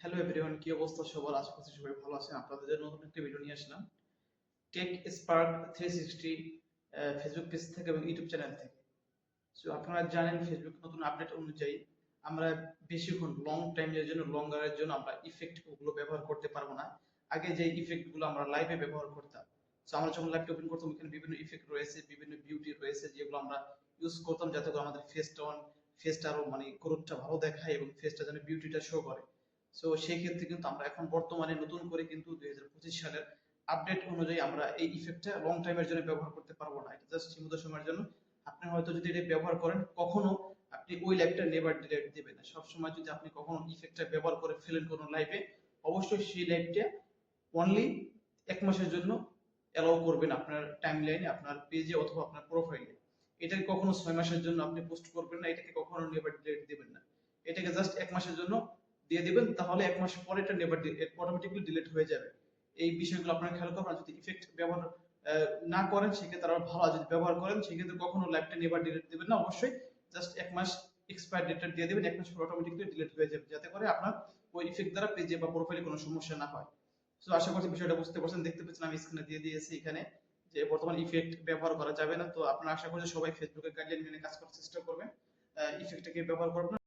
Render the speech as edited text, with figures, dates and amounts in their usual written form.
Hello everyone, কি অবস্থা সবার? আশা করছি সবাই ভালো আছেন। আপনাদের জন্য নতুন একটা ভিডিও নিয়ে আসলাম টেক স্পার্ক 360 ফেসবুক পেজ থেকে এবং ইউটিউব চ্যানেল থেকে। সো আপনারা জানেন ফেসবুক নতুন আপডেট অনুযায়ী আমরা বেশিক্ষণ লং টাইমের জন্য লঙ্গারের জন্য আমরা ইফেক্ট গুলো ব্যবহার করতে পারবো না। আগে যে ইফেক্ট গুলো আমরা লাইভে ব্যবহার করতাম, সো আমরা যখন লাইভটা ওপেন করতাম এখানে বিভিন্ন ইফেক্ট রয়েছে, বিভিন্ন বিউটি রয়েছে যেগুলো আমরা ইউজ করতাম যাতে করে আমাদের ফেসটা আরো মানে গ্রোথটা ভালো দেখায় এবং ফেসটা যেন বিউটিটা শো করে। সো সেই ক্ষেত্রে কিন্তু আমরা এখন বর্তমানে নতুন করে কিন্তু 2025 সালের আপডেট অনুযায়ী আমরা এই ইফেক্টটা লং টাইমের জন্য ব্যবহার করতে পারবো না। এটা জাস্ট সীমিত সময়ের জন্য। আপনি হয়তো যদি এটা ব্যবহার করেন কখনো আপনি ওই লাইভটা নেভার ডিলিট দিবেন না। সবসময় যদি আপনি কখনো ইফেক্টটা ব্যবহার করে ফেলেন কোনো লাইভে, অবশ্যই সেই লাইভটা অনলি 1 মাসের জন্য অ্যালাউ করবেন আপনার টাইমলাইনে, আপনার পেজে অথবা আপনার প্রোফাইলে। এটাকে কখনো 6 মাসের জন্য আপনি পোস্ট করবেন না, এটাকে কখনো নেভার ডিলিট দিবেন না। এটাকে জাস্ট 1 মাসের জন্য দিয়ে দিবেন, তাহলে 1 মাস পরে এটা নেভার অটোমেটিক্যালি ডিলিট হয়ে যাবে। এই বিষয়গুলো আপনারা খেয়াল করবেন। যদি ইফেক্ট ব্যবহার না করেন সেক্ষেত্রে আরো ভালো, যদি ব্যবহার করেন সেক্ষেত্রে কখনো লাইভটা নেভার ডিলিট দিবেন না। অবশ্যই জাস্ট 1 মাস এক্সপায়ার ডেটটা দিয়ে দিবেন, 1 মাস পর অটোমেটিক্যালি ডিলিট হয়ে যাবে, যাতে করে আপনার ওই ইফেক্ট দ্বারা পেজে বা প্রোফাইলে কোনো সমস্যা না হয়। তো আশা করছি বিষয়টা বুঝতে পারছেন। দেখতে পাচ্ছেন আমি স্ক্রিনে দিয়ে দিয়েছি এখানে যে বর্তমান ইফেক্ট ব্যবহার করা যাবে না। তো আপনারা আশা করছি সবাই ফেসবুকের গাইডলাইন মেনে কাজ করার চেষ্টা করবেন, ইফেক্টটাকে ব্যবহার করবেন।